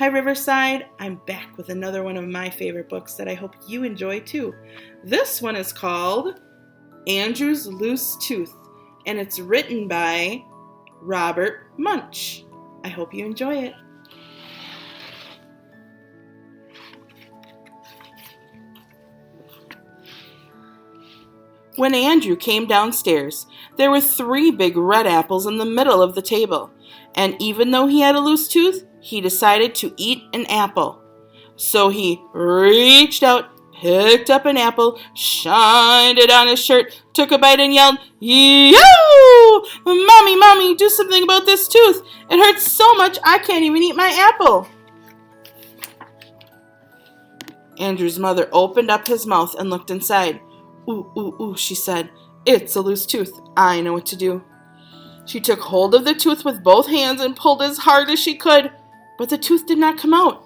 Hi Riverside, I'm back with another one of my favorite books that I hope you enjoy too. This one is called Andrew's Loose Tooth, and it's written by Robert Munsch. I hope you enjoy it. When Andrew came downstairs, there were 3 big red apples in the middle of the table, and even though he had a loose tooth, he decided to eat an apple. So he reached out, picked up an apple, shined it on his shirt, took a bite and yelled, "Yo! Mommy, Mommy, do something about this tooth. It hurts so much I can't even eat my apple." Andrew's mother opened up his mouth and looked inside. "Ooh, ooh, ooh," she said. "It's a loose tooth. I know what to do." She took hold of the tooth with both hands and pulled as hard as she could, but the tooth did not come out.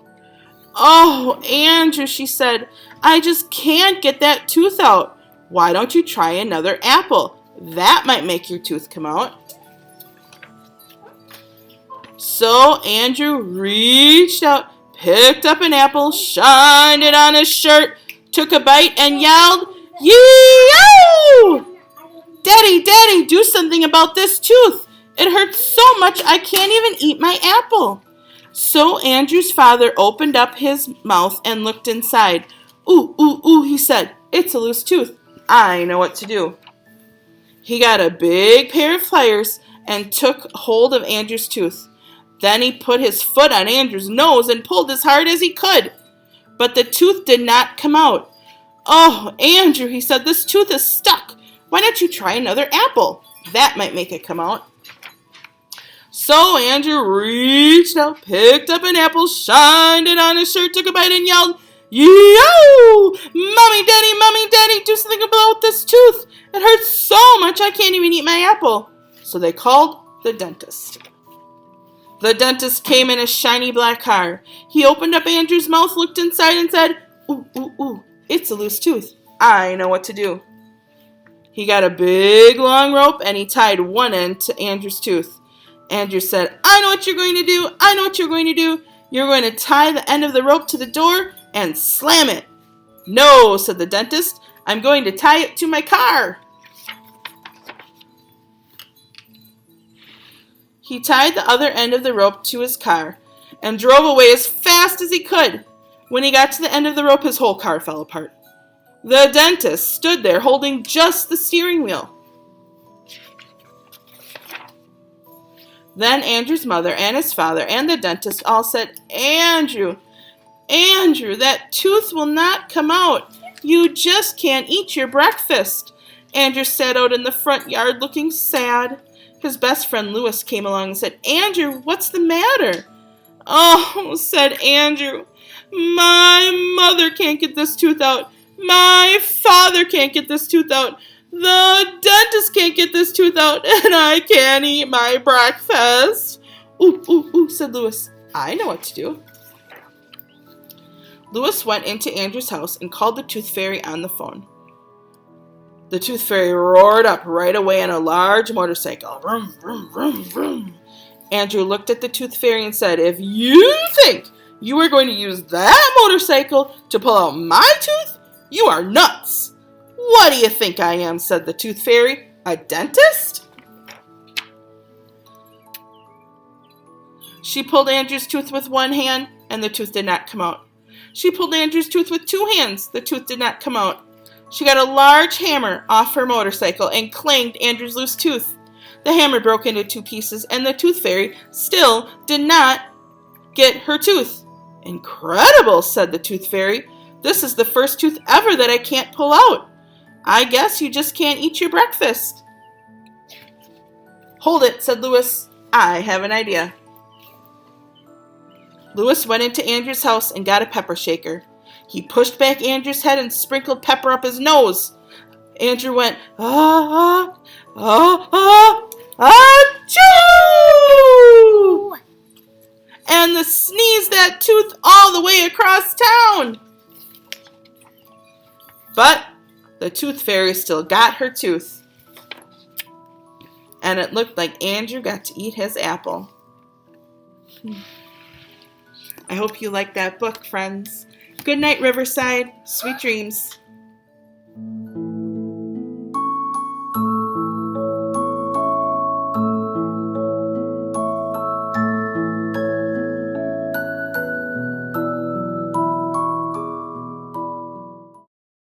"Oh, Andrew," she said, "I just can't get that tooth out. Why don't you try another apple? That might make your tooth come out." So Andrew reached out, picked up an apple, shined it on his shirt, took a bite, and yelled, "Yee-yoo! Daddy, Daddy, do something about this tooth. It hurts so much I can't even eat my apple." So Andrew's father opened up his mouth and looked inside. "Ooh, ooh, ooh," he said. "It's a loose tooth. I know what to do." He got a big pair of pliers and took hold of Andrew's tooth. Then he put his foot on Andrew's nose and pulled as hard as he could. But the tooth did not come out. "Oh, Andrew," he said, "this tooth is stuck. Why don't you try another apple? That might make it come out." So Andrew reached out, picked up an apple, shined it on his shirt, took a bite, and yelled, "Yo! Mommy, Daddy, do something about this tooth. It hurts so much I can't even eat my apple." So they called the dentist. The dentist came in a shiny black car. He opened up Andrew's mouth, looked inside, and said, "Ooh, ooh, ooh, it's a loose tooth. I know what to do." He got a big long rope and he tied one end to Andrew's tooth. Andrew said, "I know what you're going to do. I know what you're going to do. You're going to tie the end of the rope to the door and slam it." "No," said the dentist. "I'm going to tie it to my car." He tied the other end of the rope to his car and drove away as fast as he could. When he got to the end of the rope, his whole car fell apart. The dentist stood there holding just the steering wheel. Then Andrew's mother and his father and the dentist all said, Andrew, that tooth will not come out. You just can't eat your breakfast." Andrew sat out in the front yard looking sad. His best friend Lewis came along and said, "Andrew, what's the matter?" "Oh," said Andrew, "my mother can't get this tooth out. My father can't get this tooth out. The dentist can't get this tooth out, and I can't eat my breakfast." "Ooh, ooh, ooh," said Lewis. "I know what to do." Lewis went into Andrew's house and called the tooth fairy on the phone. The tooth fairy roared up right away on a large motorcycle. Vroom, vroom, vroom, vroom. Andrew looked at the tooth fairy and said, "If you think you are going to use that motorcycle to pull out my tooth, you are nuts." "What do you think I am?" said the tooth fairy. "A dentist?" She pulled Andrew's tooth with one hand, and the tooth did not come out. She pulled Andrew's tooth with 2 hands. The tooth did not come out. She got a large hammer off her motorcycle and clanged Andrew's loose tooth. The hammer broke into 2 pieces, and the tooth fairy still did not get her tooth. "Incredible," said the tooth fairy. "This is the first tooth ever that I can't pull out. I guess you just can't eat your breakfast." "Hold it," said Lewis. "I have an idea." Lewis went into Andrew's house and got a pepper shaker. He pushed back Andrew's head and sprinkled pepper up his nose. Andrew went, "Ah, ah, ah, ah, achoo!" And the sneezed that tooth all the way across town. But the tooth fairy still got her tooth. And it looked like Andrew got to eat his apple. I hope you like that book, friends. Good night, Riverside. Sweet dreams.